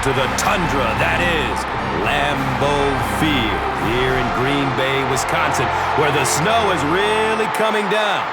to the tundra that is Lambeau Field here in Green Bay, Wisconsin, where the snow is really coming down.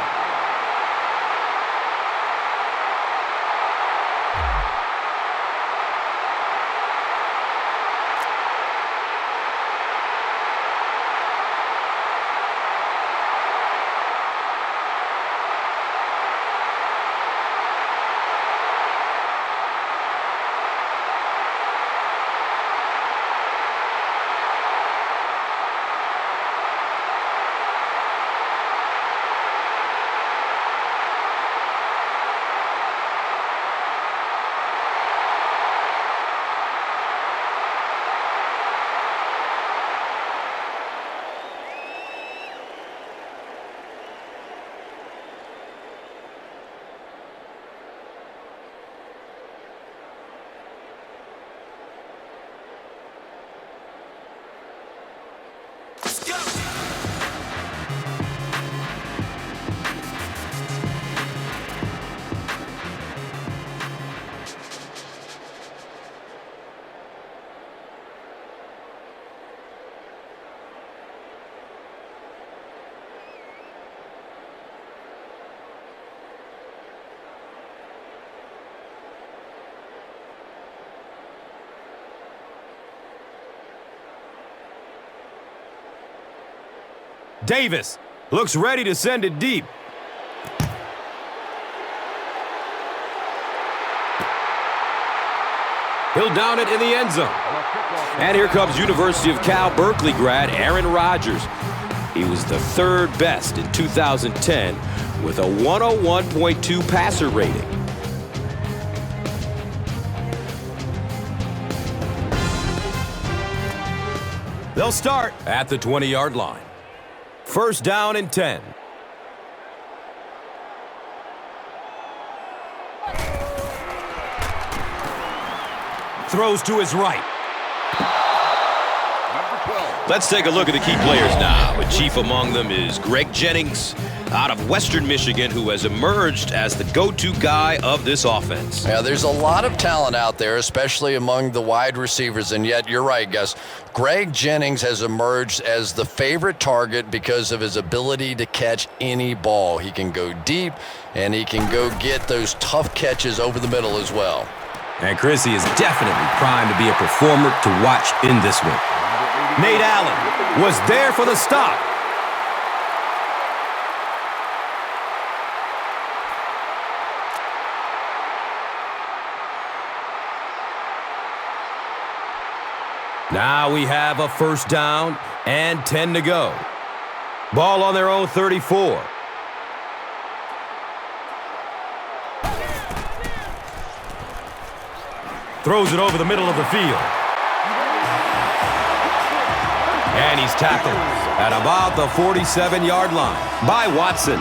Davis looks ready to send it deep. He'll down it in the end zone. And here comes University of Cal Berkeley grad Aaron Rodgers. He was the third best in 2010 with a 101.2 passer rating. They'll start at the 20-yard line. First down and 10. Throws to his right. Let's take a look at the key players now. And chief among them is Greg Jennings out of Western Michigan, who has emerged as the go-to guy of this offense. Yeah, there's a lot of talent out there, especially among the wide receivers, and yet you're right, Gus. Greg Jennings has emerged as the favorite target because of his ability to catch any ball. He can go deep, and he can go get those tough catches over the middle as well. And Chrissy is definitely primed to be a performer to watch in this one. Nate Allen was there for the stop. Now we have a first down and 10 to go. Ball on their own 34. Throws it over the middle of the field. And he's tackled at about the 47-yard line by Watson.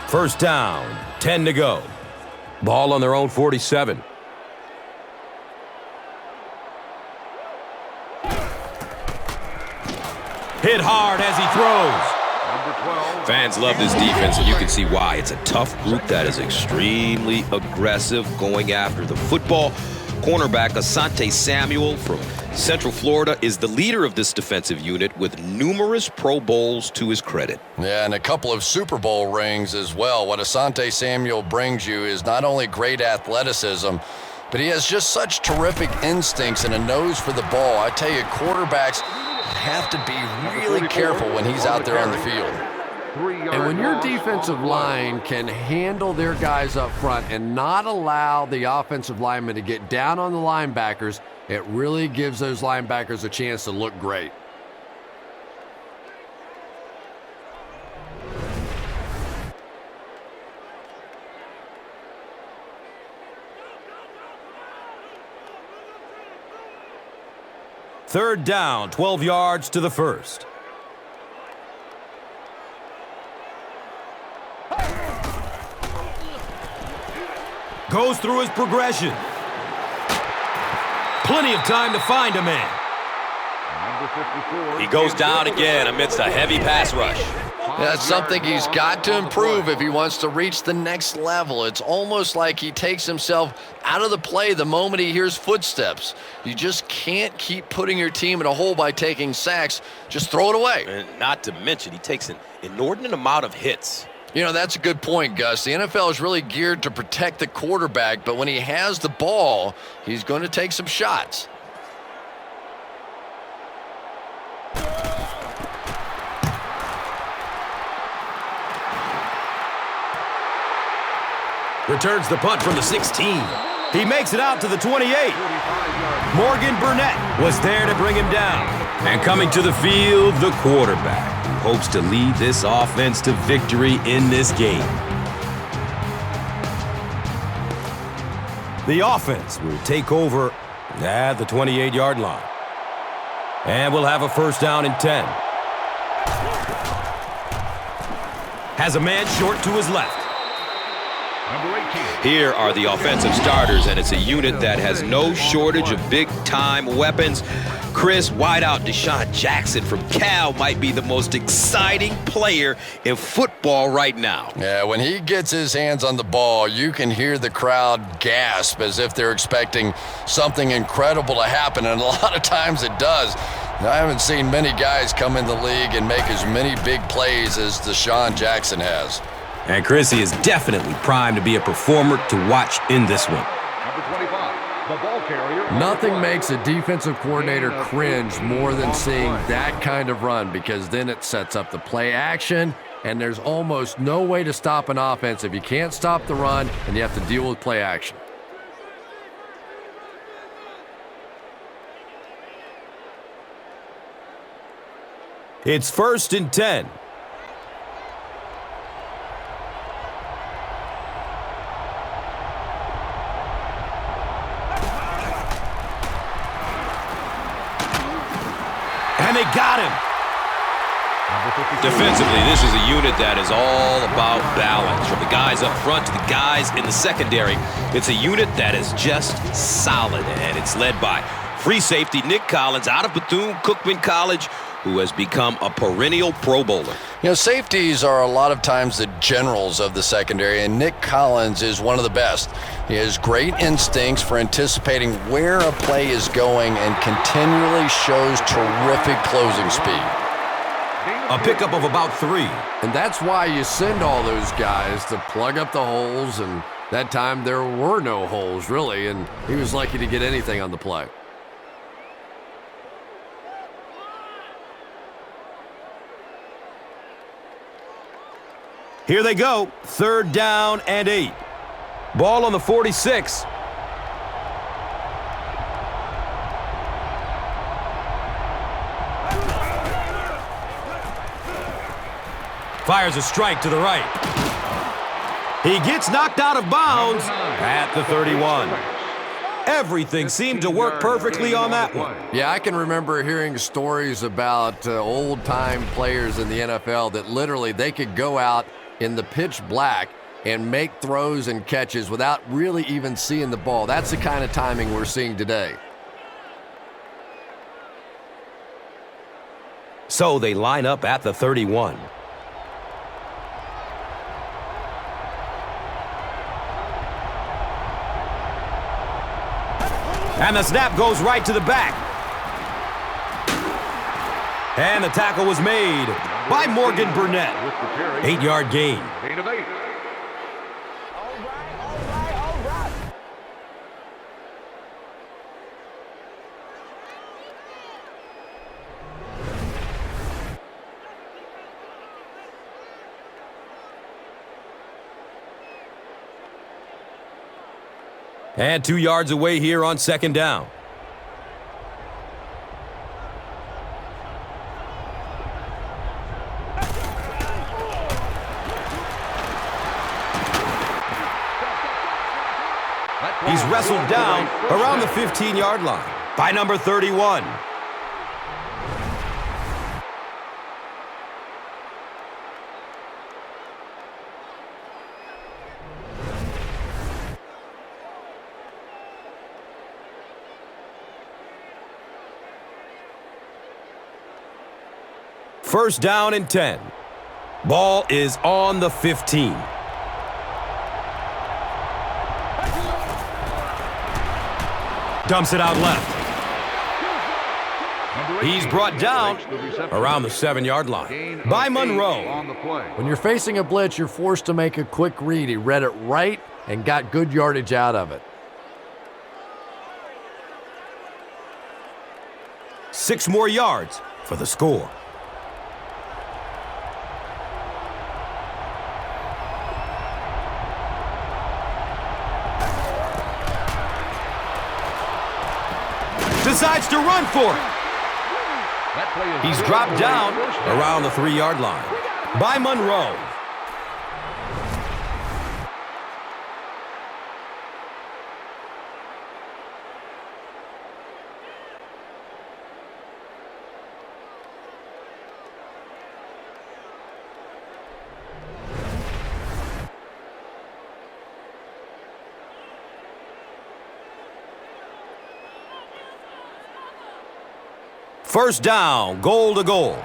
First down, 10 to go. Ball on their own 47. Hit hard as he throws. Fans love this defense, and you can see why. It's a tough group that is extremely aggressive going after the football. Cornerback Asante Samuel from Central Florida is the leader of this defensive unit with numerous Pro Bowls to his credit. Yeah, and a couple of Super Bowl rings as well. What Asante Samuel brings you is not only great athleticism, but he has just such terrific instincts and a nose for the ball. I tell you, quarterbacks have to be really careful when he's out there on the field. And when your defensive line can handle their guys up front and not allow the offensive linemen to get down on the linebackers, it really gives those linebackers a chance to look great. Third down, 12 yards to the first. Goes through his progression. Plenty of time to find a man. He goes down again amidst a heavy pass rush. That's something he's got to improve if he wants to reach the next level. It's almost like he takes himself out of the play the moment he hears footsteps. You just can't keep putting your team in a hole by taking sacks. Just throw it away. And not to mention, he takes an inordinate amount of hits. You know, that's a good point, Gus. The NFL is really geared to protect the quarterback, but when he has the ball, he's going to take some shots. Returns the punt from the 16. He makes it out to the 28. Morgan Burnett was there to bring him down. And coming to the field, the quarterback hopes to lead this offense to victory in this game. The offense will take over at the 28-yard line. And we'll have a first down and 10. Has a man short to his left. Here are the offensive starters, and it's a unit that has no shortage of big-time weapons. Chris, wideout Deshaun Jackson from Cal might be the most exciting player in football right now. Yeah, when he gets his hands on the ball, you can hear the crowd gasp as if they're expecting something incredible to happen, and a lot of times it does. I haven't seen many guys come in the league and make as many big plays as Deshaun Jackson has. And Chris, he is definitely primed to be a performer to watch in this one. Number 25, the ball carrier. Nothing makes a defensive coordinator cringe more than seeing that kind of run, because then it sets up the play action, and there's almost no way to stop an offense if you can't stop the run and you have to deal with play action. It's 1st and 10. And they got him. Defensively, this is a unit that is all about balance. From the guys up front to the guys in the secondary, it's a unit that is just solid, and it's led by free safety Nick Collins out of Bethune-Cookman College, who has become a perennial Pro Bowler. You know, safeties are a lot of times the generals of the secondary, and Nick Collins is one of the best. He has great instincts for anticipating where a play is going and continually shows terrific closing speed. A pickup of about 3. And that's why you send all those guys to plug up the holes, and that time there were no holes, really, and he was lucky to get anything on the play. Here they go, 3rd down and 8. Ball on the 46. Fires a strike to the right. He gets knocked out of bounds at the 31. Everything seemed to work perfectly on that one. Yeah, I can remember hearing stories about old-time players in the NFL that literally they could go out in the pitch black and make throws and catches without really even seeing the ball. That's the kind of timing we're seeing today. So they line up at the 31. And the snap goes right to the back. And the tackle was made by Morgan Burnett. 8-yard gain. Gain of 8. And 2 yards away here on 2nd down. He's wrestled down around the 15-yard line by number 31. First down and 10. Ball is on the 15. Dumps it out left. He's brought down around the 7-yard line by Monroe. When you're facing a blitz, you're forced to make a quick read. He read it right and got good yardage out of it. 6 more yards for the score. Decides to run for it. He's dropped down around the 3-yard line by Monroe. First down, goal to goal.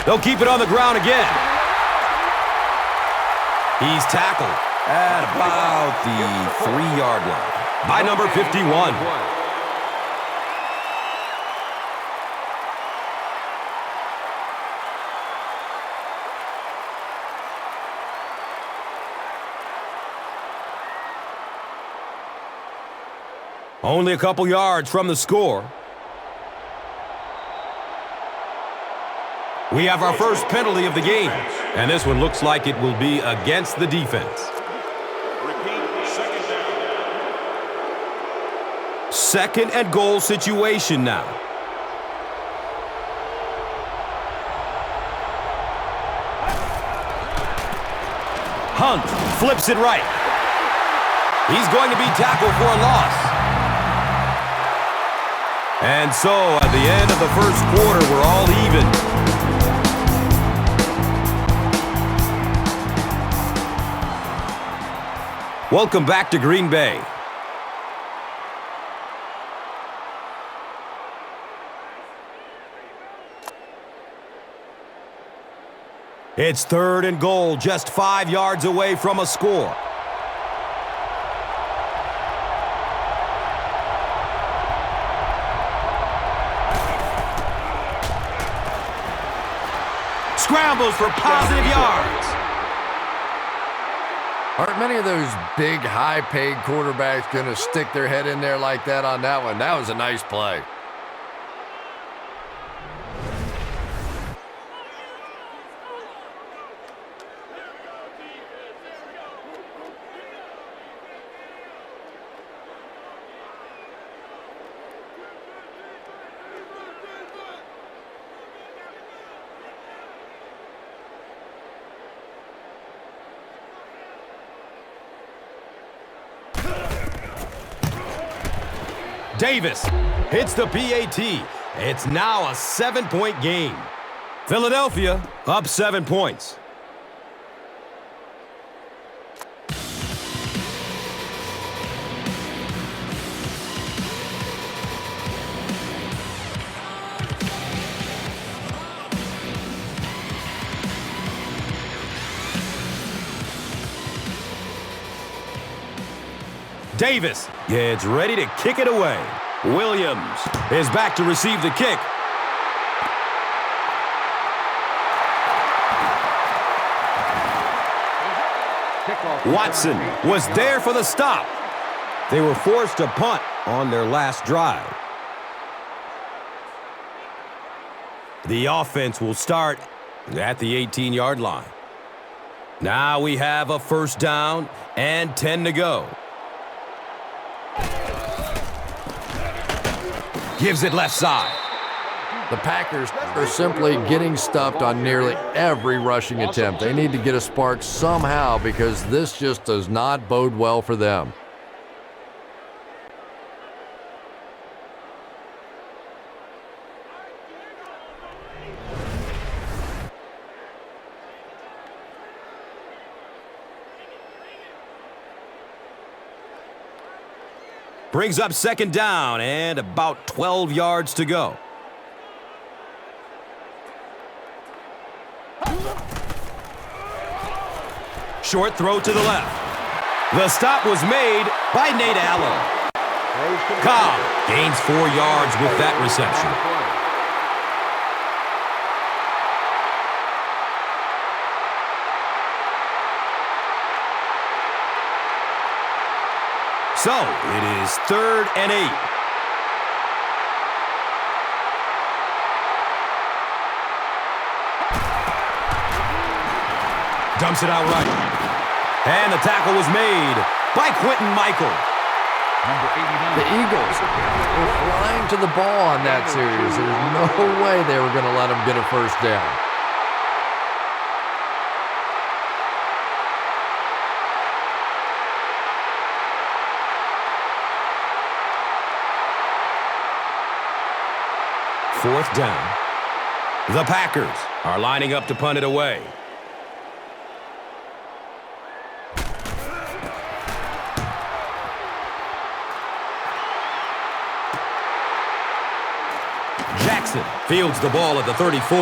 They'll keep it on the ground again. He's tackled at about the 3-yard line by number 51. Only a couple yards from the score. We have our first penalty of the game, and this one looks like it will be against the defense. Second and goal situation now. Hunt flips it right. He's going to be tackled for a loss. And so, at the end of the first quarter, we're all even. Welcome back to Green Bay. It's third and goal, just 5 yards away from a score. Scrambles for positive yards. Aren't many of those big, high-paid quarterbacks going to stick their head in there like that on that one? That was a nice play. Davis hits the PAT. It's now a 7-point game. Philadelphia up 7 points. Davis gets ready to kick it away. Williams is back to receive the kick. Watson was there for the stop. They were forced to punt on their last drive. The offense will start at the 18-yard line. Now we have a first down and 10 to go. Gives it left side. The Packers are simply getting stuffed on nearly every rushing attempt. They need to get a spark somehow because this just does not bode well for them. Brings up second down and about 12 yards to go. Short throw to the left. The stop was made by Nate Allen. Cobb gains 4 yards with that reception. So, it is 3rd and 8. Dumps it out right. And the tackle was made by Quentin Michael. The Eagles were flying to the ball on that series. There's no way they were going to let them get a first down. Fourth down. The Packers are lining up to punt it away. Jackson fields the ball at the 34.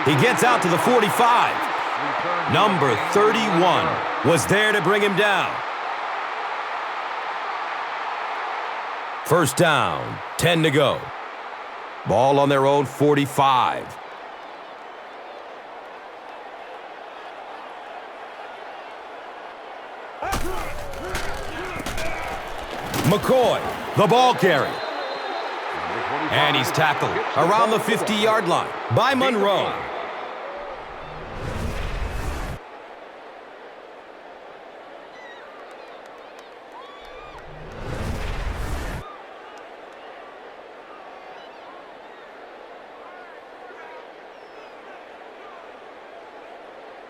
He gets out to the 45. Number 31 was there to bring him down. First down, 10 to go. Ball on their own 45. McCoy, the ball carrier. And he's tackled around the 50-yard line by Monroe.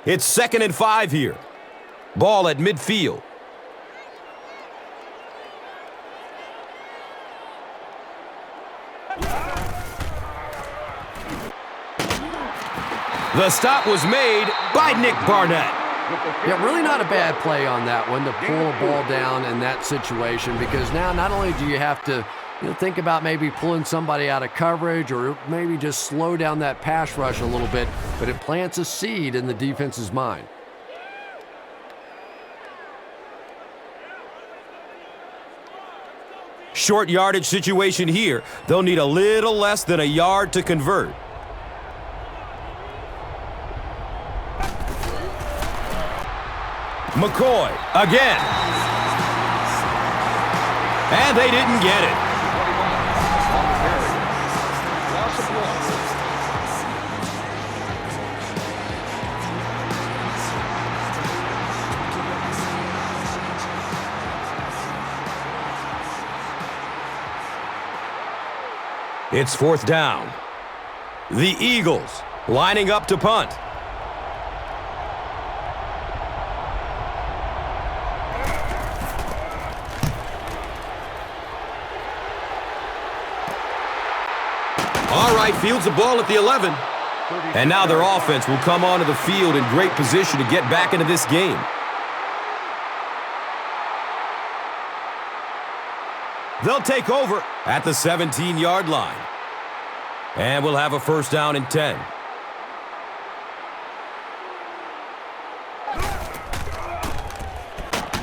It's 2nd and 5 here. Ball at midfield. The stop was made by Nick Barnett. Yeah, really not a bad play on that one to pull a ball down in that situation, because now not only do you have to think about maybe pulling somebody out of coverage or maybe just slow down that pass rush a little bit, but it plants a seed in the defense's mind. Short yardage situation here. They'll need a little less than a yard to convert. McCoy again. And they didn't get it. It's 4th down. The Eagles lining up to punt. All right, fields the ball at the 11. And now their offense will come onto the field in great position to get back into this game. They'll take over at the 17-yard line. And we'll have a first down and 10.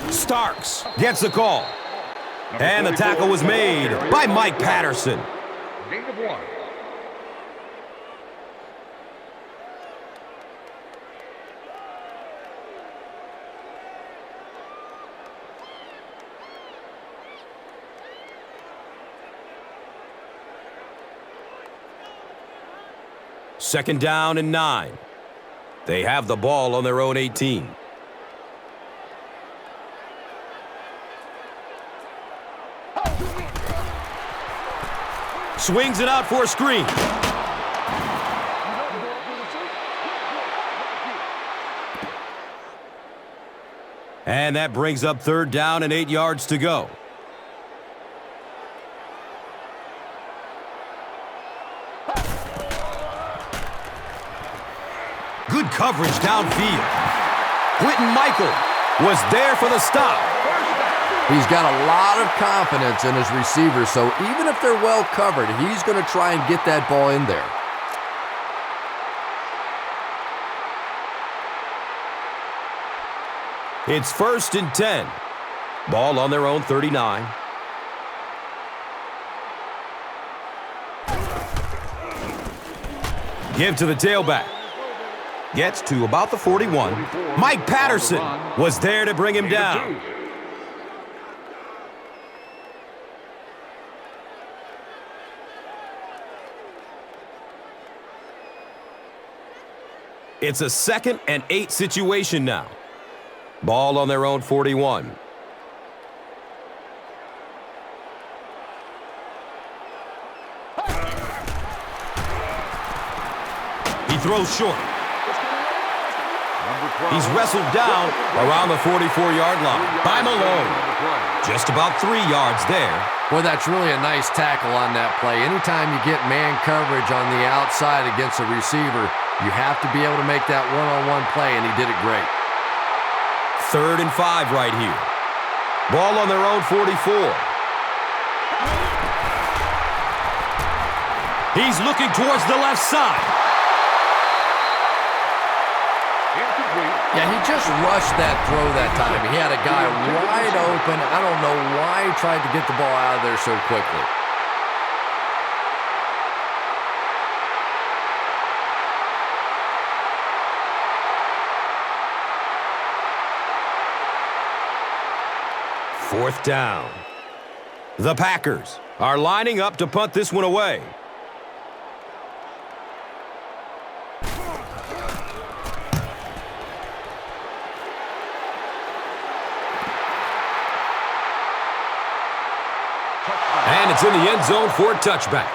Starks gets the call. And the tackle was made by Mike Patterson. Gain of 1. Second down and 9. They have the ball on their own 18. Swings it out for a screen. And that brings up 3rd down and 8 yards to go. Good coverage downfield. Quentin Michael was there for the stop. He's got a lot of confidence in his receivers, so even if they're well covered, he's going to try and get that ball in there. It's 1st and 10. Ball on their own 39. Give to the tailback. Gets to about the 41. Mike Patterson was there to bring him down. It's a 2nd and 8 situation now. Ball on their own 41. He throws short. He's wrestled down around the 44-yard line by Malone. Just about 3 yards there. Well, that's really a nice tackle on that play. Anytime you get man coverage on the outside against a receiver, you have to be able to make that one-on-one play, and he did it great. 3rd and 5 right here. Ball on their own 44. He's looking towards the left side. Yeah, he just rushed that throw that time. He had a guy wide open. I don't know why he tried to get the ball out of there so quickly. Fourth down. The Packers are lining up to punt this one away. And it's in the end zone for a touchback.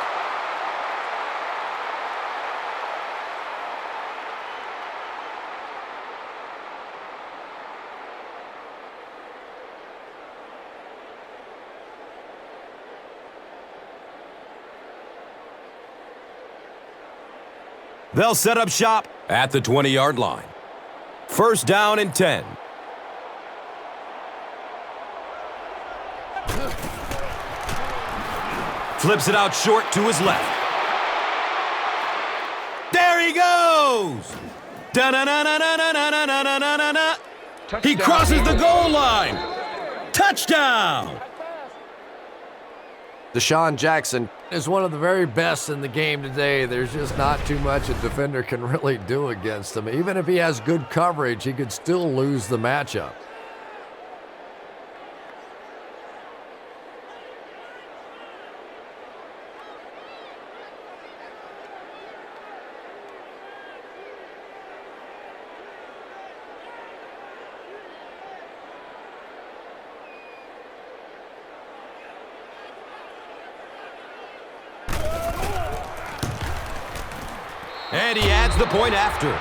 They'll set up shop at the 20-yard line. 1st down and 10. Flips it out short to his left. There he goes! Da-na-na-na-na-na-na-na-na-na-na. He crosses the goal line. Touchdown! Deshaun Jackson is one of the very best in the game today. There's just not too much a defender can really do against him. Even if he has good coverage, he could still lose the matchup. And he adds the point after.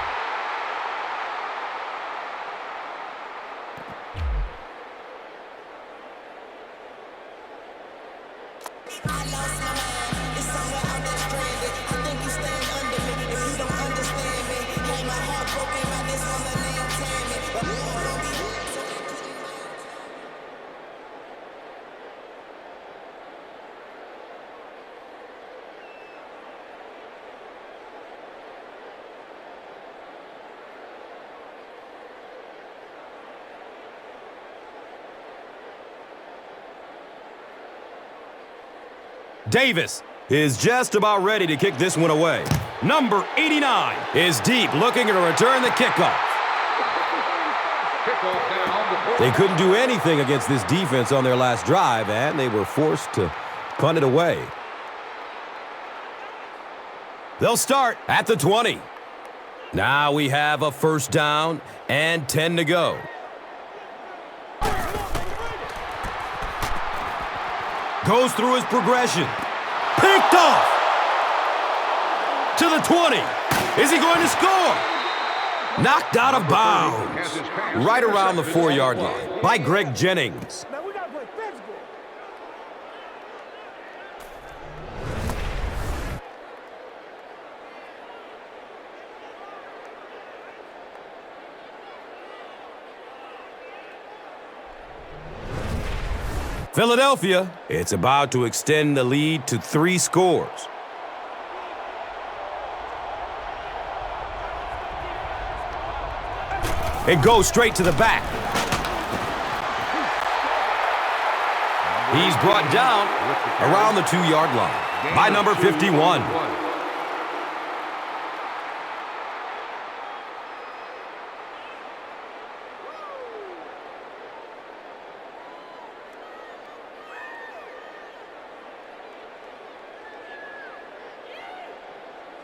Davis is just about ready to kick this one away. Number 89 is deep, looking to return the kickoff. They couldn't do anything against this defense on their last drive, and they were forced to punt it away. They'll start at the 20. Now we have a 1st down and 10 to go. Goes through his progression. Picked off. To the 20. Is he going to score? Knocked out of bounds. Right around the 4-yard line by Greg Jennings. Philadelphia, it's about to extend the lead to 3 scores. It goes straight to the back. He's brought down around the 2-yard line by number 51.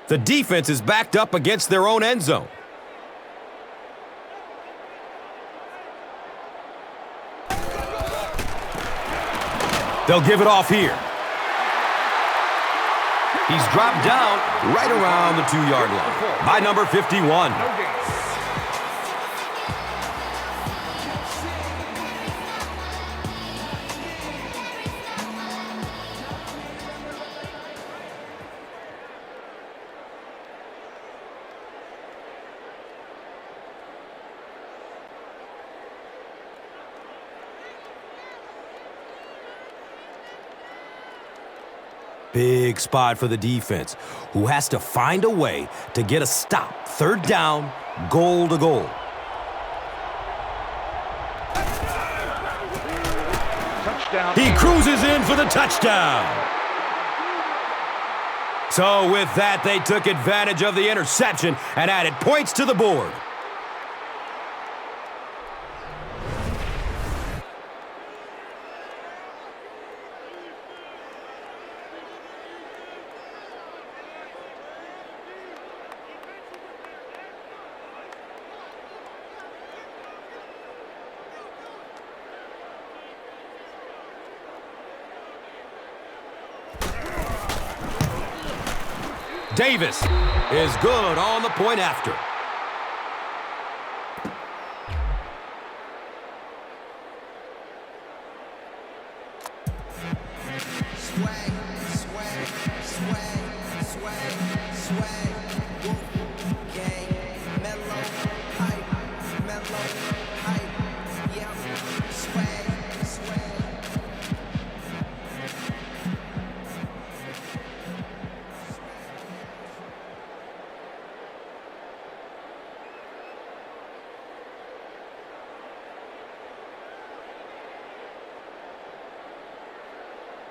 The defense is backed up against their own end zone. They'll give it off here. He's dropped down right around the 2-yard line by number 51. Big spot for the defense, who has to find a way to get a stop. 3rd down, goal to goal. Touchdown. He cruises in for the touchdown. So with that, they took advantage of the interception and added points to the board. Davis is good on the point after.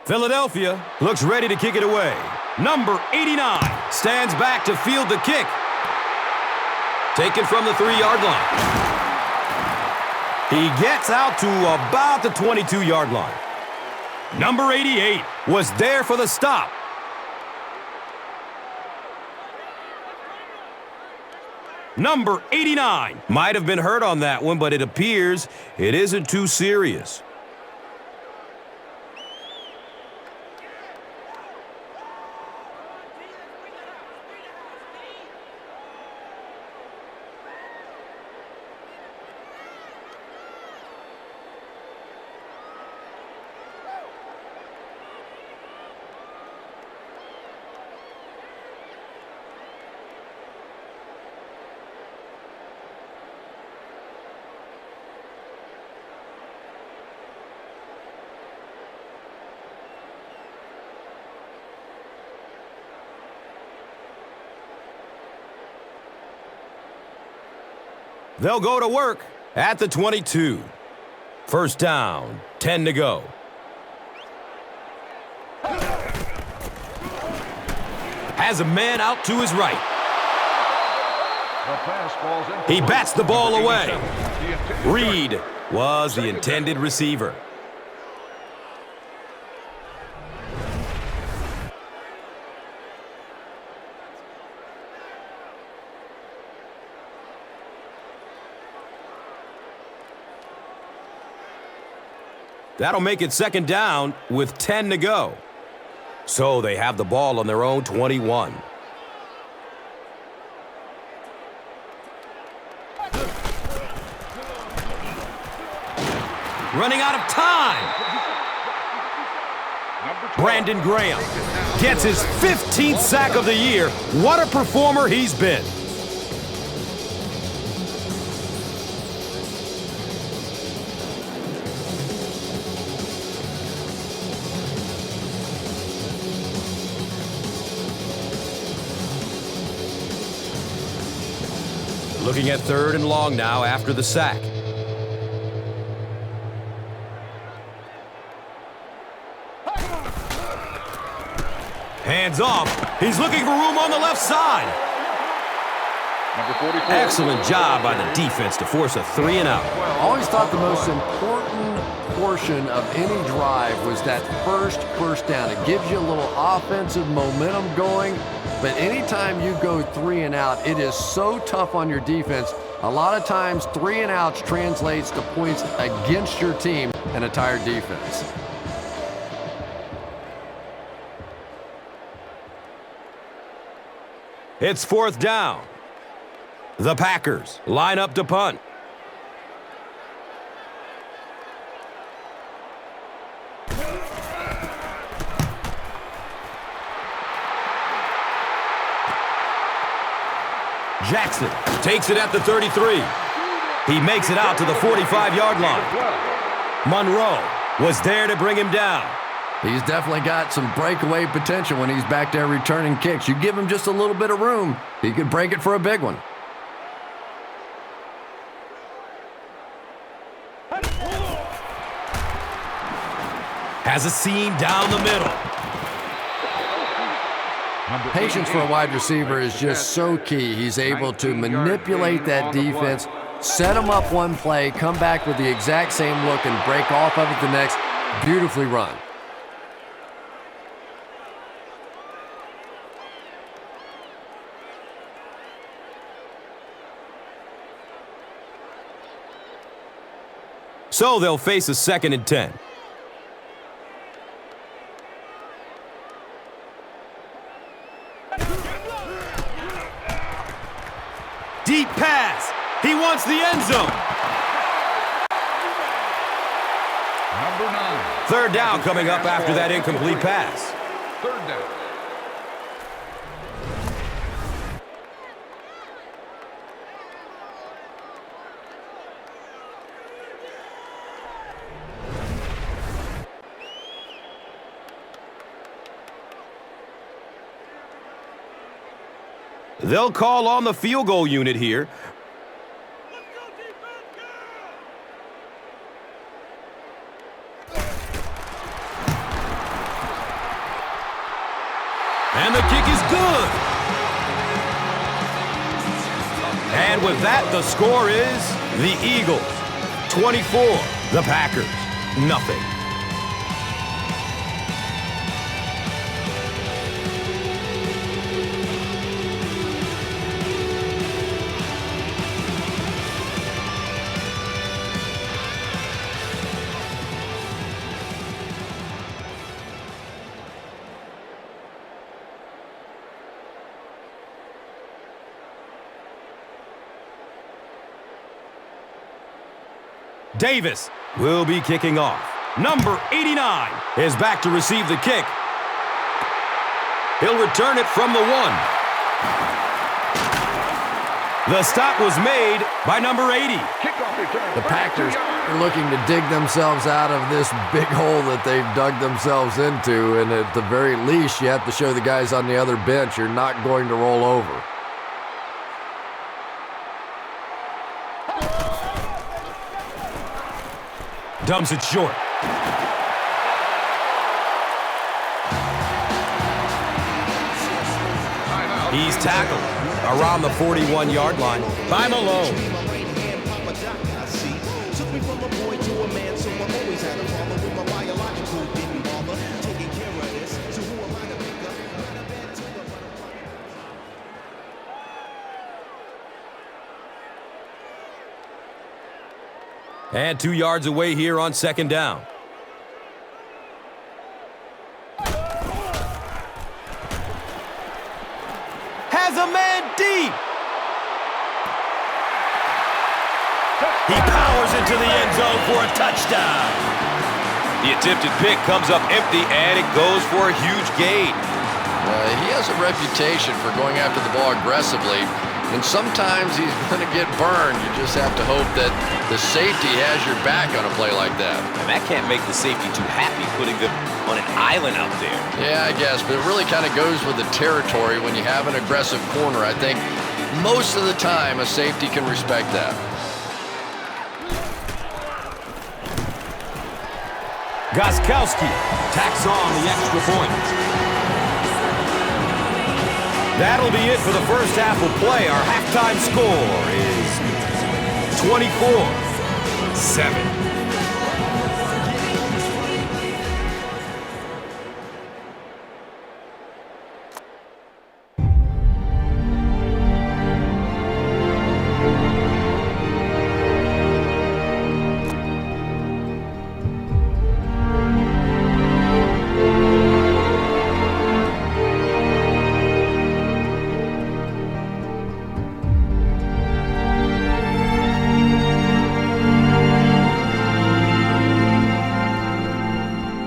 Philadelphia looks ready to kick it away. Number 89 stands back to field the kick. Taken from the 3-yard line. He gets out to about the 22-yard line. Number 88 was there for the stop. Number 89 might have been hurt on that one, but it appears it isn't too serious. They'll go to work at the 22. 1st down, 10 to go. Has a man out to his right. He bats the ball away. Reed was the intended receiver. That'll make it 2nd down with 10 to go. So they have the ball on their own 21. Running out of time. Brandon Graham gets his 15th sack of the year. What a performer he's been. Looking at 3rd and long now after the sack. Hands off. He's looking for room on the left side. Number 44. Excellent job by the defense to force a 3 and out. Always thought the most important portion of any drive was that first down. It gives you a little offensive momentum going, but anytime you go 3 and out, it is so tough on your defense. A lot of times 3 and outs translates to points against your team and a tired defense. It's 4th down. The Packers line up to punt. Jackson takes it at the 33. He makes it out to the 45-yard line. Monroe was there to bring him down. He's definitely got some breakaway potential when he's back there returning kicks. You give him just a little bit of room, he could break it for a big one. Has a seam down the middle. Patience for a wide receiver is just so key. He's able to manipulate that defense, set them up one play, come back with the exact same look, and break off of it the next. Beautifully run. So they'll face a 2nd and 10. Deep pass. He wants the end zone. Number 9. 3rd down coming up after that incomplete pass. 3rd down. They'll call on the field goal unit here. And the kick is good. And with that, the score is the Eagles 24, the Packers nothing. Davis will be kicking off. Number 89 is back to receive the kick. He'll return it from the 1. The stop was made by number 80. Kickoff return. The Packers are looking to dig themselves out of this big hole that they've dug themselves into, and at the very least, you have to show the guys on the other bench you're not going to roll over. Dumps it short. He's tackled around the 41-yard line by Malone. And 2 yards away here on 2nd down. Has a man deep. He powers into the end zone for a touchdown. The attempted pick comes up empty, and it goes for a huge gain. He has a reputation for going after the ball aggressively, and sometimes he's going to get burned. You just have to hope that the safety has your back on a play like that. And that can't make the safety too happy putting them on an island out there. Yeah, I guess, but it really kind of goes with the territory when you have an aggressive corner. I think most of the time, a safety can respect that. Gostkowski tacks on the extra point. That'll be it for the first half of play. Our halftime score is 24-7.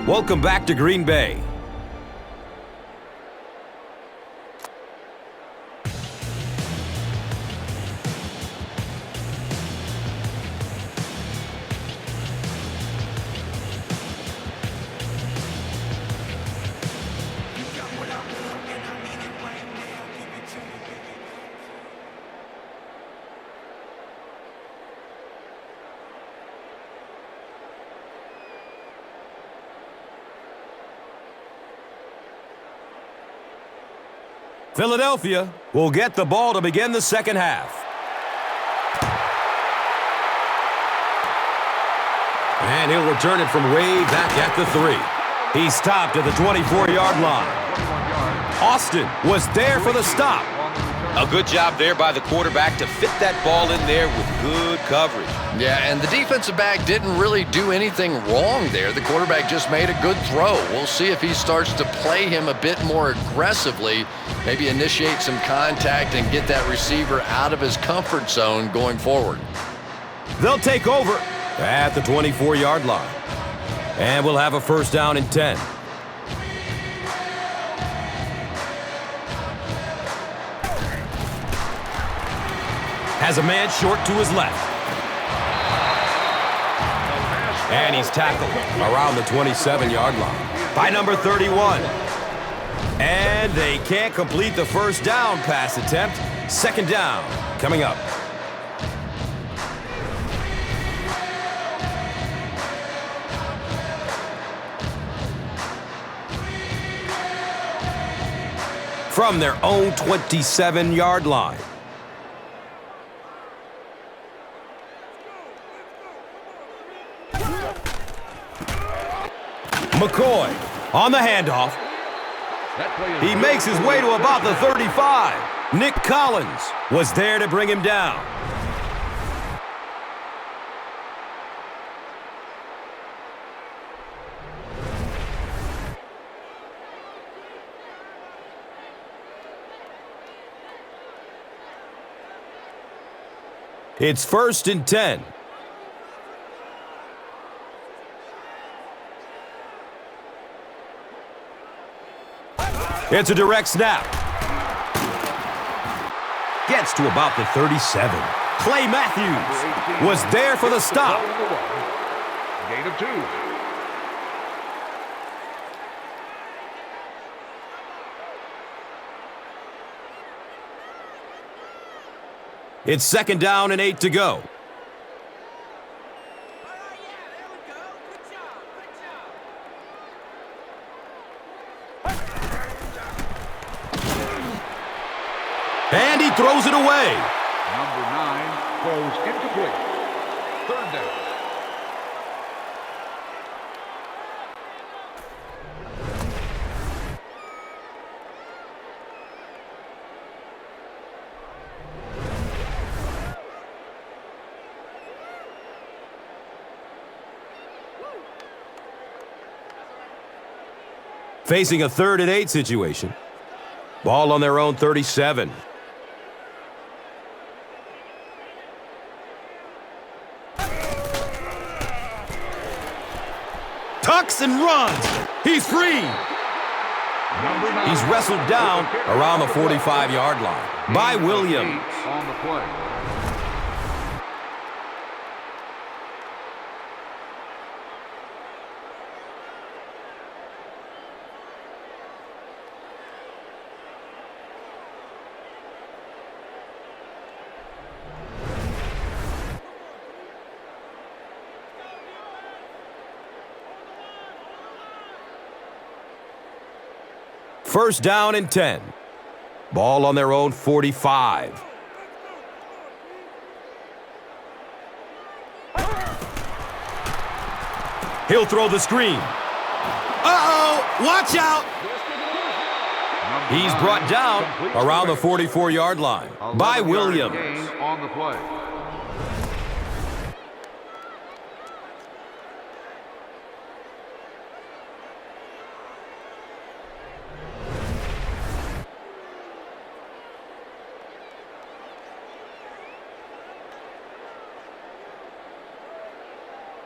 Welcome back to Green Bay. Philadelphia will get the ball to begin the second half. And he'll return it from way back at the 3. He's stopped at the 24-yard line. Austin was there for the stop. A good job there by the quarterback to fit that ball in there with good coverage. Yeah, and the defensive back didn't really do anything wrong there. The quarterback just made a good throw. We'll see if he starts to play him a bit more aggressively, maybe initiate some contact and get that receiver out of his comfort zone going forward. They'll take over at the 24-yard line. And we'll have a first down and 10. Has a man short to his left. And he's tackled around the 27-yard line by number 31. And they can't complete the first down pass attempt. Second down coming up. From their own 27-yard line. McCoy on the handoff. He makes his way to about the 35. Nick Collins was there to bring him down. It's 1st and 10. It's a direct snap. Gets to about the 37. Clay Matthews was there for the stop. Gain of 2. It's 2nd down and 8 to go. And he throws it away. Number 9 throws incomplete. 3rd down. Facing a 3rd and 8 situation. Ball on their own 37. Tucks and runs. He's free. He's wrestled down around the 45-yard line by Williams. On the play. First down and 10. Ball on their own 45. He'll throw the screen. Uh-oh! Watch out! He's brought down around the 44-yard line by Williams. On the play.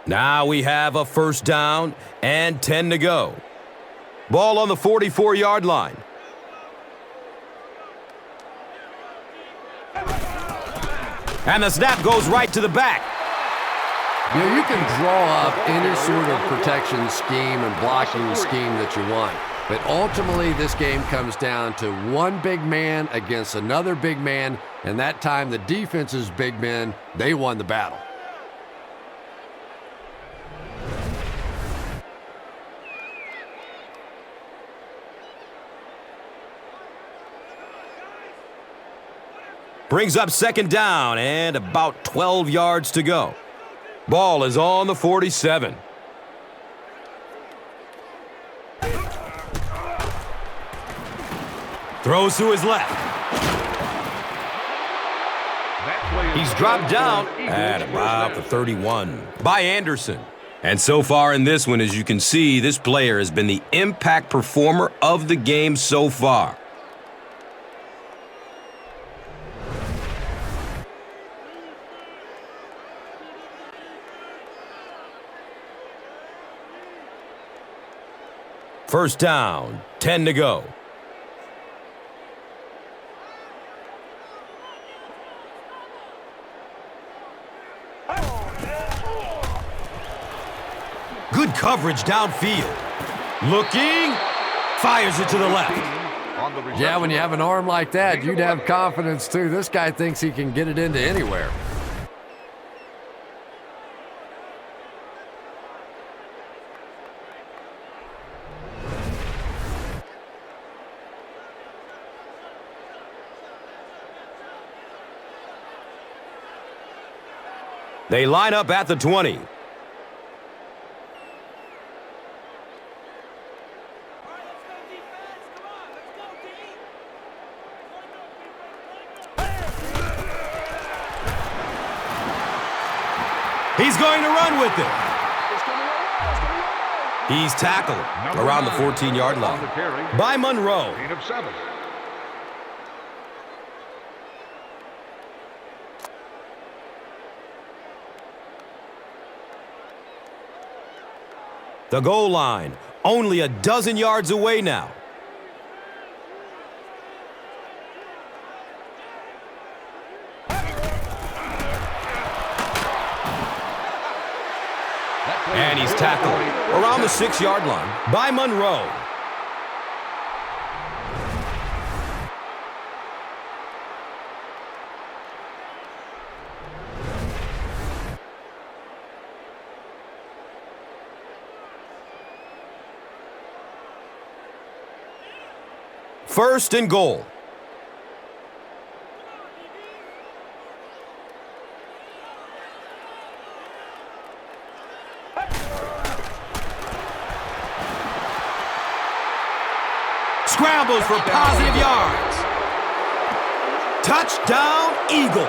Now we have a first down and 10 to go. Ball on the 44-yard line. And the snap goes right to the back. You know, you can draw up any sort of protection scheme and blocking scheme that you want. But ultimately, this game comes down to one big man against another big man. And that time, the defense's big men, they won the battle. Brings up second down and about 12 yards to go. Ball is on the 47. Throws to his left. He's dropped down at about the 31 by Anderson. And so far in this one, as you can see, this player has been the impact performer of the game so far. First down, 10 to go. Good coverage downfield. Looking, fires it to the left. Yeah, when you have an arm like that, you'd have confidence too. This guy thinks he can get it into anywhere. They line up at the 20. He's going to run with it. He's tackled around the 14-yard line by Monroe. Gain of 7. The goal line, only a dozen yards away now. And he's tackled around the 6-yard line by Monroe. First and goal. Scrambles for positive yards. Touchdown, Eagles.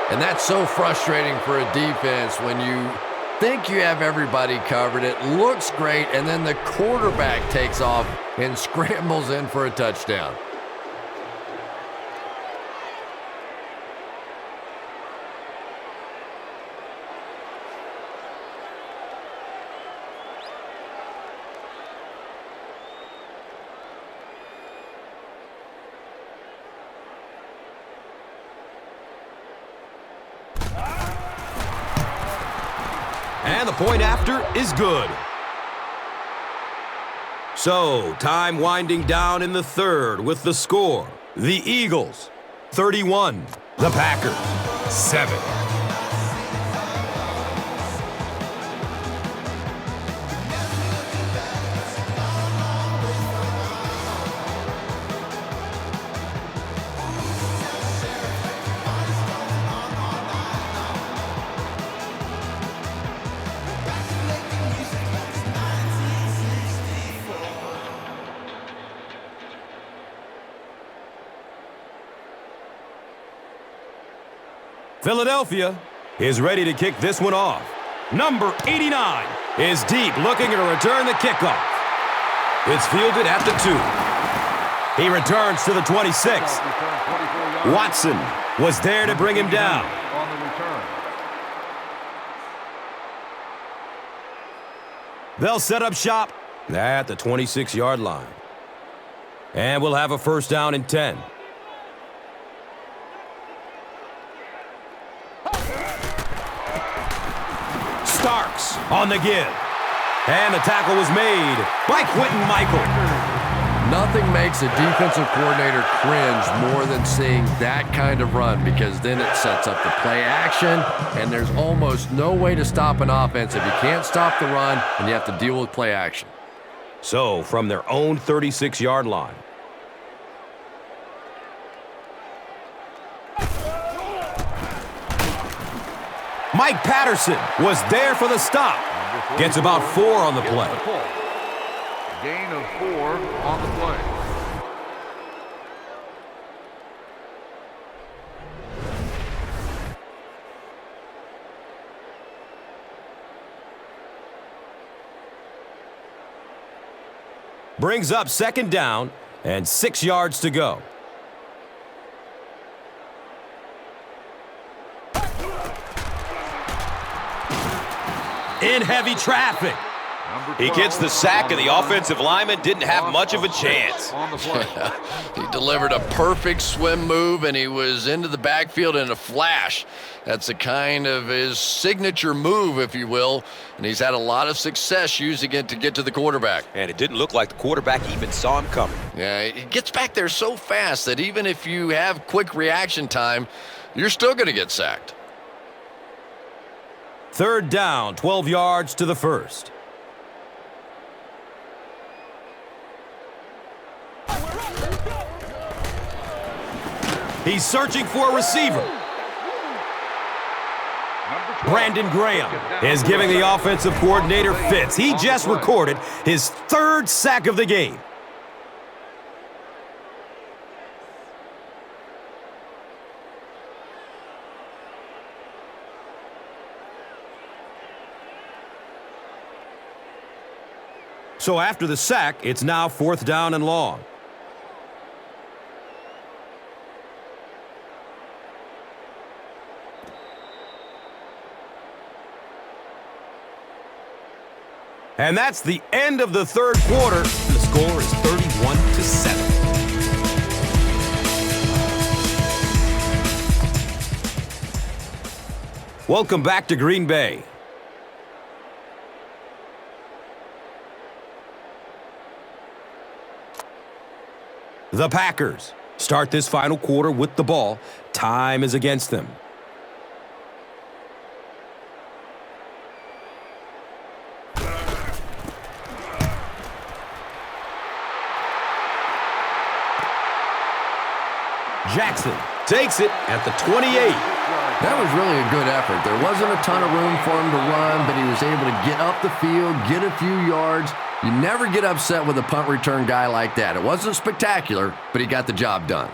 And that's so frustrating for a defense when you think you have everybody covered. It looks great, and then the quarterback takes off and scrambles in for a touchdown. And the point after is good. So, time winding down in the third with the score. The Eagles, 31. The Packers, 7. Philadelphia is ready to kick this one off. Number 89 is deep, looking to return the kickoff. It's fielded at the 2. He returns to the 26. Watson was there to bring him down. On the return. They'll set up shop at the 26-yard line. And we'll have a first down and 10. Starks on the give. And the tackle was made by Quentin Michael. Nothing makes a defensive coordinator cringe more than seeing that kind of run, because then it sets up the play action, and there's almost no way to stop an offense if you can't stop the run and you have to deal with play action. So, from their own 36-yard line. Mike Patterson was there for the stop. Gets about 4 on the play. Gain of 4 on the play. Brings up second down and 6 yards to go. In heavy traffic. He gets the sack, and the offensive lineman didn't have much of a chance. On the play. He delivered a perfect swim move, and he was into the backfield in a flash. That's a kind of his signature move, if you will, and he's had a lot of success using it to get to the quarterback. And it didn't look like the quarterback even saw him coming. Yeah, he gets back there so fast that even if you have quick reaction time, you're still going to get sacked. Third down, 12 yards to the first. He's searching for a receiver. Brandon Graham is giving the offensive coordinator fits. He just recorded his 3rd sack of the game. So after the sack, it's now 4th down and long. And that's the end of the 3rd quarter. The score is 31-7. Welcome back to Green Bay. The Packers start this final quarter with the ball. Time is against them. Jackson takes it at the 28. That was really a good effort. There wasn't a ton of room for him to run, but he was able to get up the field, get a few yards. You never get upset with a punt return guy like that. It wasn't spectacular, but he got the job done.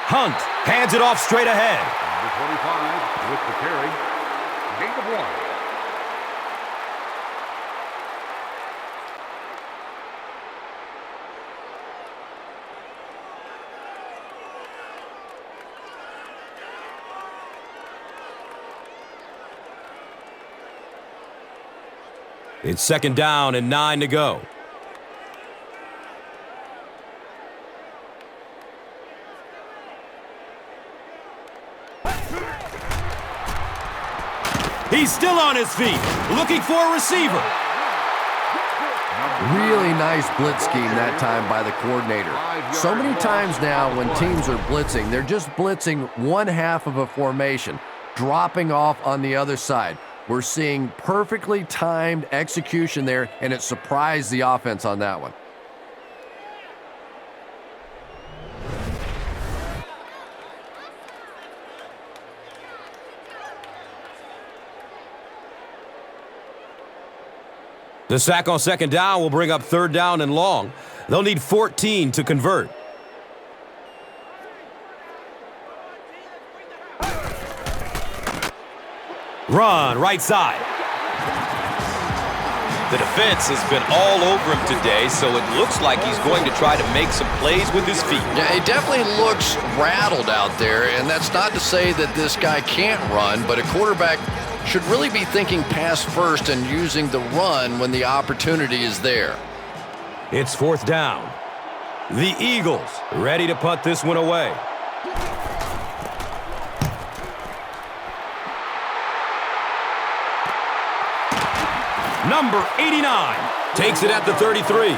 Hunt hands it off straight ahead. Number 25 with the carry. Gain of 1. It's 2nd down and 9 to go. He's still on his feet, looking for a receiver. Really nice blitz scheme that time by the coordinator. So many times now when teams are blitzing, they're just blitzing one half of a formation, dropping off on the other side. We're seeing perfectly timed execution there, and it surprised the offense on that one. The sack on 2nd down will bring up 3rd down and long. They'll need 14 to convert. Run, right side. The defense has been all over him today, so it looks like he's going to try to make some plays with his feet. Yeah, he definitely looks rattled out there, and that's not to say that this guy can't run, but a quarterback should really be thinking pass first and using the run when the opportunity is there. It's 4th down. The Eagles ready to punt this one away. Number 89 takes it at the 33.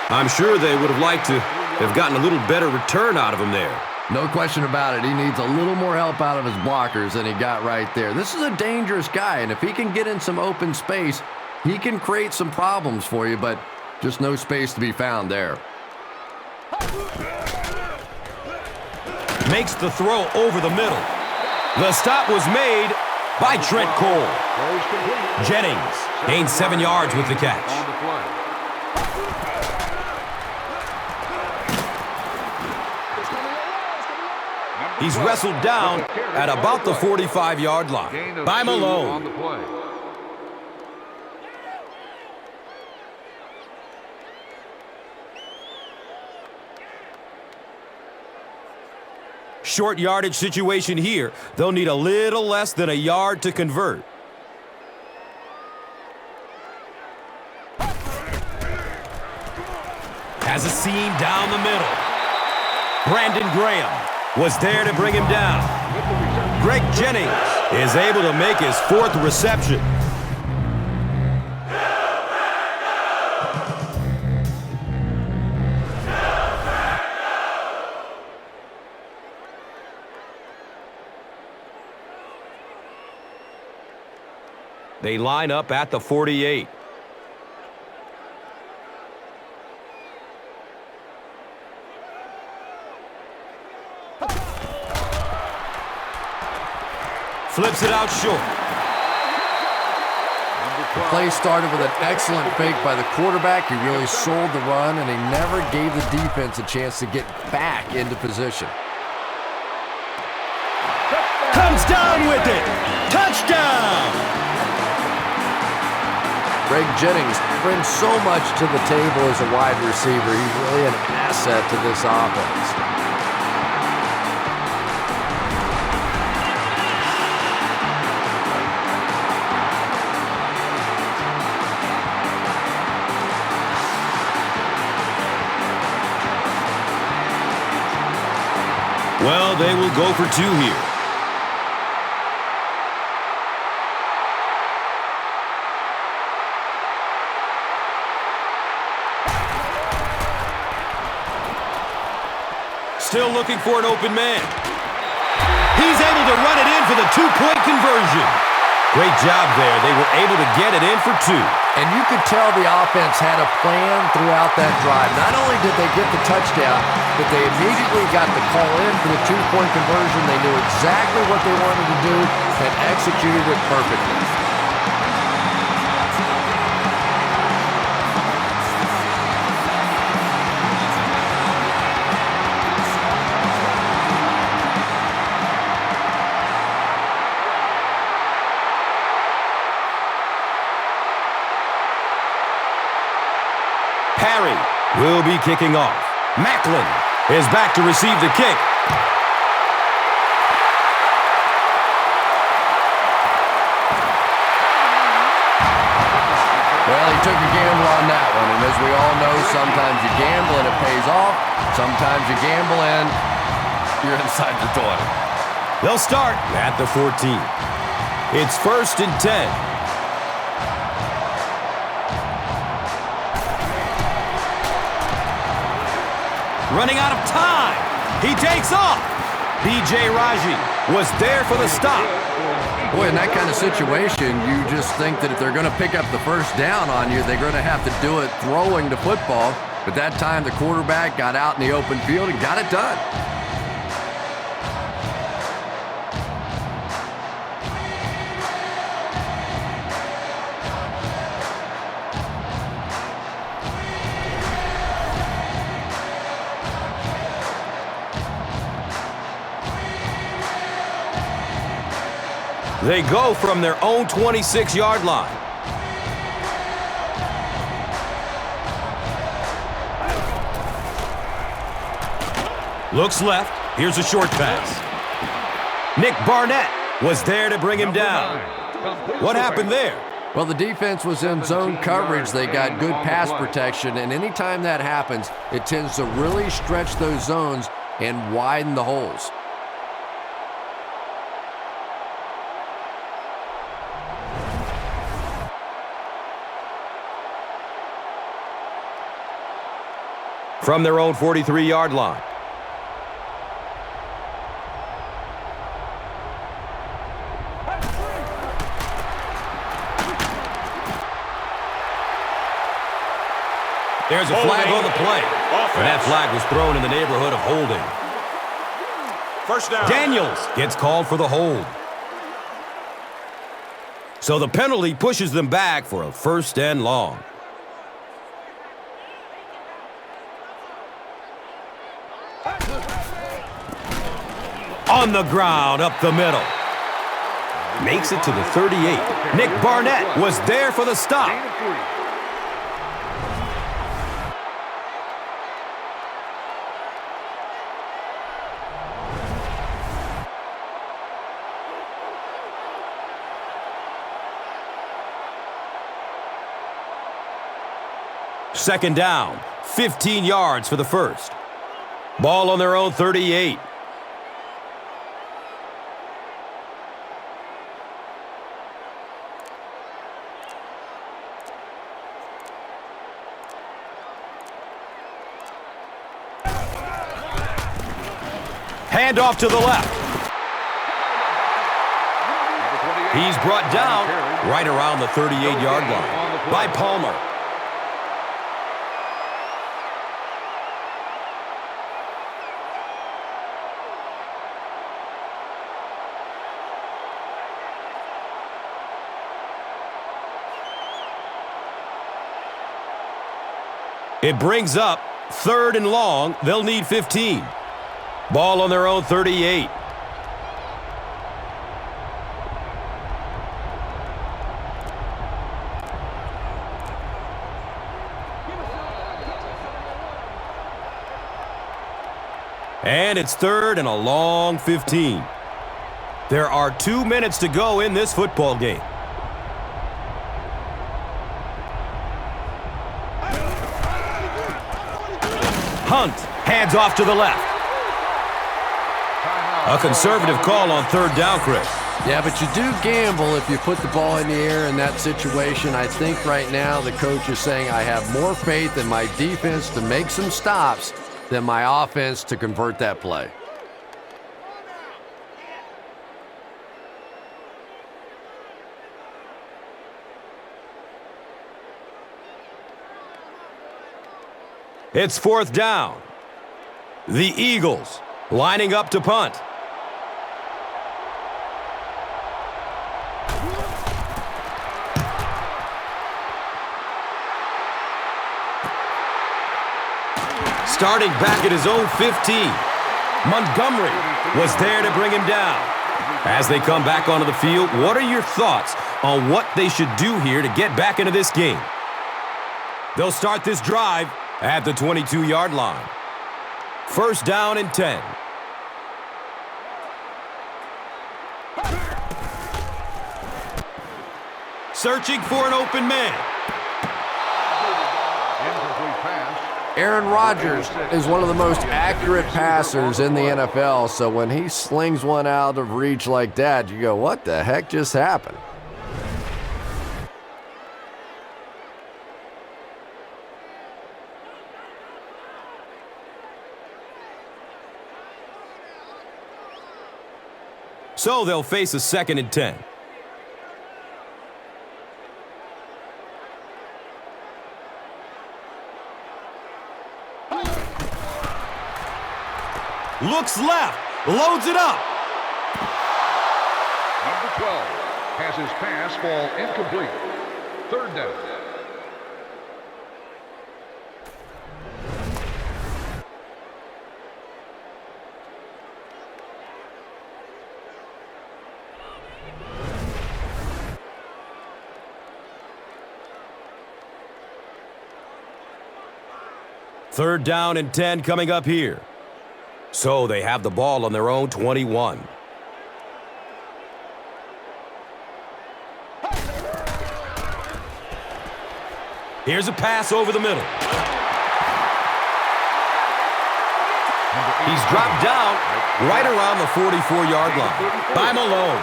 I'm sure they would have liked to have gotten a little better return out of him there. No question about it. He needs a little more help out of his blockers than he got right there. This is a dangerous guy, and if he can get in some open space, he can create some problems for you, but just no space to be found there. Makes the throw over the middle. The stop was made by Trent Cole. Jennings gains 7 yards with the catch. On the play. He's wrestled down at about the 45-yard line by Malone. On the play. Short yardage situation here. They'll need a little less than a yard to convert. Has a seam down the middle. Brandon Graham was there to bring him down. Greg Jennings is able to make his 4th reception. They line up at the 48. Flips it out short. The play started with an excellent fake by the quarterback. He really sold the run, and he never gave the defense a chance to get back into position. Comes down with it. Touchdown! Greg Jennings brings so much to the table as a wide receiver. He's really an asset to this offense. Well, they will go for 2 here. Still looking for an open man. He's able to run it in for the 2-point conversion. Great job there. They were able to get it in for 2. And you could tell the offense had a plan throughout that drive. Not only did they get the touchdown, but they immediately got the call in for the 2-point conversion. They knew exactly what they wanted to do and executed it perfectly. Parry will be kicking off. Macklin is back to receive the kick. Well, he took a gamble on that one, and as we all know, sometimes you gamble and it pays off. Sometimes you gamble and you're inside the 20. They'll start at the 14. It's 1st and 10. Running out of time. He takes off. B.J. Raji was there for the stop. Boy, in that kind of situation, you just think that if they're going to pick up the first down on you, they're going to have to do it throwing the football. But that time, the quarterback got out in the open field and got it done. They go from their own 26-yard line. Looks left. Here's a short pass. Nick Barnett was there to bring him down. What happened there? Well, the defense was in zone coverage. They got good pass protection, and anytime that happens, it tends to really stretch those zones and widen the holes. From their own 43-yard line. There's a flag on the play. And that flag was thrown in the neighborhood of holding. First down. Daniels gets called for the hold. So the penalty pushes them back for a first and long. On the ground, up the middle. Makes it to the 38. Nick Barnett was there for the stop. Second down, 15 yards for the first. Ball on their own 38. Handoff to the left. He's brought down right around the 38-yard line by Palmer. It brings up third and long. They'll need 15. Ball on their own 38. And it's third and a long 15. There are 2 minutes to go in this football game. Hunt hands off to the left. A conservative call on third down, Chris. Yeah, but you do gamble if you put the ball in the air in that situation. I think right now the coach is saying I have more faith in my defense to make some stops than my offense to convert that play. It's fourth down. The Eagles lining up to punt. Starting back at his own 15. Montgomery was there to bring him down. As they come back onto the field, what are your thoughts on what they should do here to get back into this game? They'll start this drive at the 22-yard line. First down and 10. Searching for an open man. Incomplete pass. Aaron Rodgers is one of the most accurate passers in the NFL, so when he slings one out of reach like that, you go, what the heck just happened? So they'll face a second and 10. Looks left, loads it up. Number 12 has his pass fall incomplete. Third down. Third down and 10 coming up here. So they have the ball on their own 21. Here's a pass over the middle. He's dropped down right around the 44-yard line by Malone.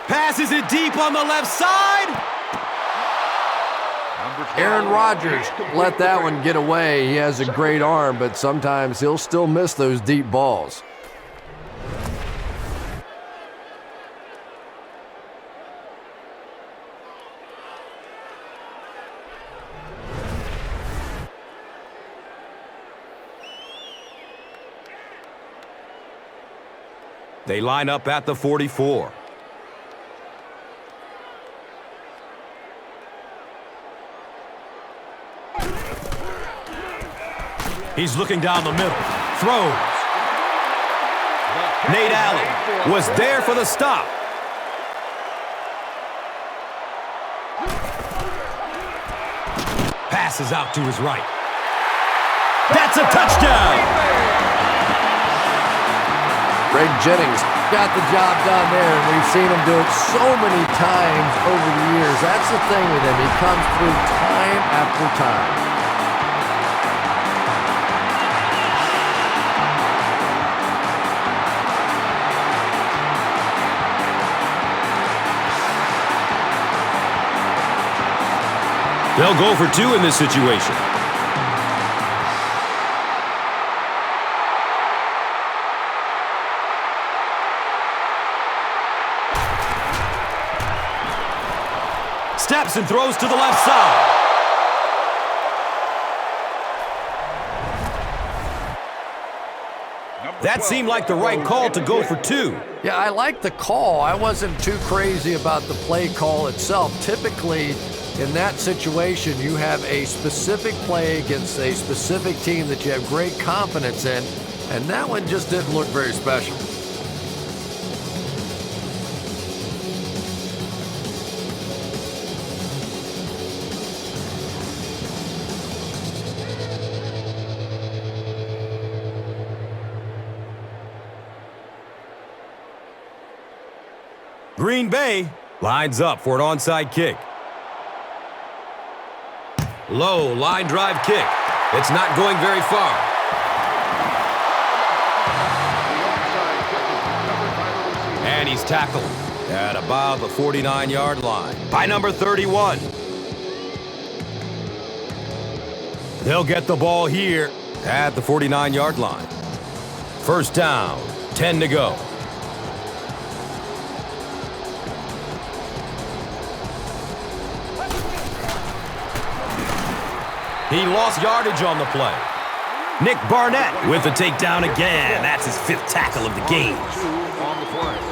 Passes it deep on the left side. Aaron Rodgers let that one get away. He has a great arm, but sometimes he'll still miss those deep balls. They line up at the 44. He's looking down the middle. Throws. Nate Allen was there for the stop. Passes out to his right. That's a touchdown! Greg Jennings got the job done there, and we've seen him do it so many times over the years. That's the thing with him. He comes through time after time. They'll go for two in this situation. Steps and throws to the left side. That seemed like the right call to go for two. Yeah, I like the call. I wasn't too crazy about the play call itself. Typically, in that situation, you have a specific play against a specific team that you have great confidence in, and that one just didn't look very special. Green Bay lines up for an onside kick. Low line drive kick. It's not going very far. And he's tackled at about the 49-yard line by number 31. They'll get the ball here at the 49-yard line. First down, 10 to go. He lost yardage on the play. Nick Barnett with the takedown again. That's his fifth tackle of the game. On the play.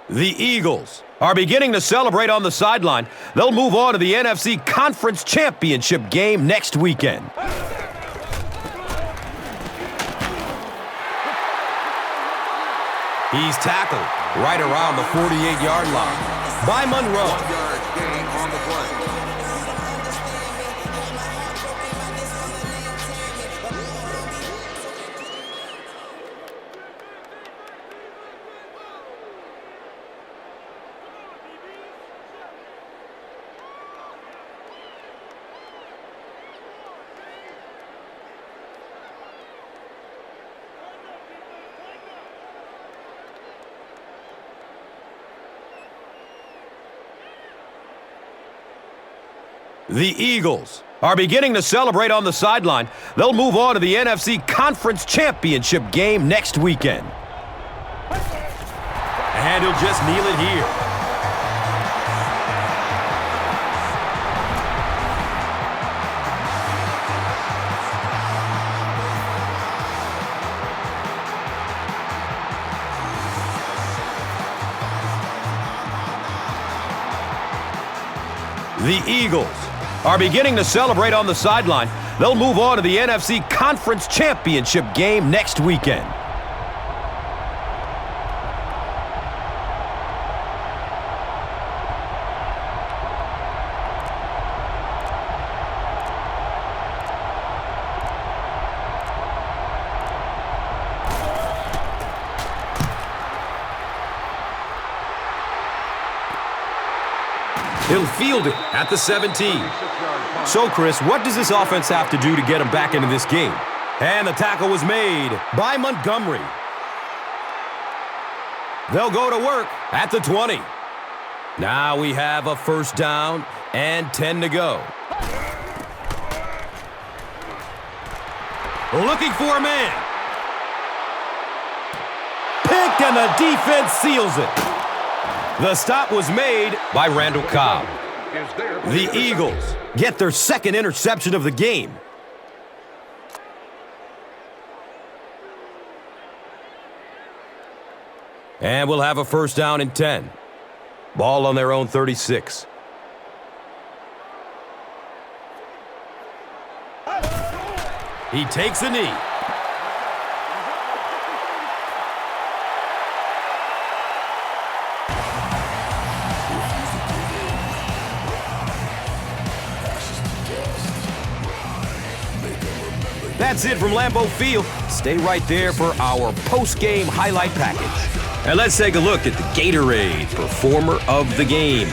The Eagles are beginning to celebrate on the sideline. They'll move on to the NFC Conference Championship game next weekend. He's tackled right around the 48-yard line by Monroe. 1 yard gain on the play. The Eagles are beginning to celebrate on the sideline. They'll move on to the NFC Conference Championship game next weekend. And he'll just kneel it here. The Eagles are beginning to celebrate on the sideline. They'll move on to the NFC Conference Championship game next weekend. He'll field it at the 17. So, Chris, what does this offense have to do to get him back into this game? And the tackle was made by Montgomery. They'll go to work at the 20. Now we have a first down and 10 to go. Looking for a man. Picked, and the defense seals it. The stop was made by Randall Cobb. The Eagles get their second interception of the game. And we'll have a first down and 10. Ball on their own 36. He takes a knee. That's it from Lambeau Field. Stay right there for our post-game highlight package. And let's take a look at the Gatorade Performer of the Game.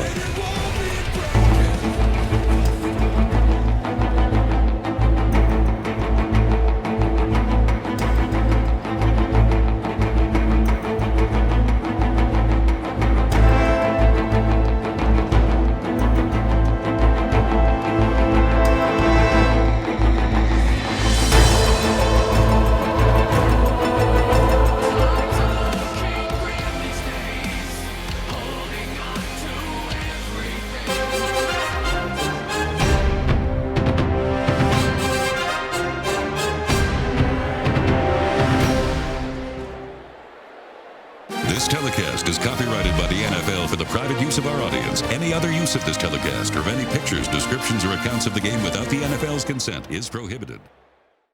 This telecast is copyrighted by the NFL for the private use of our audience. Any other use of this telecast or of any pictures, descriptions, or accounts of the game without the NFL's consent is prohibited.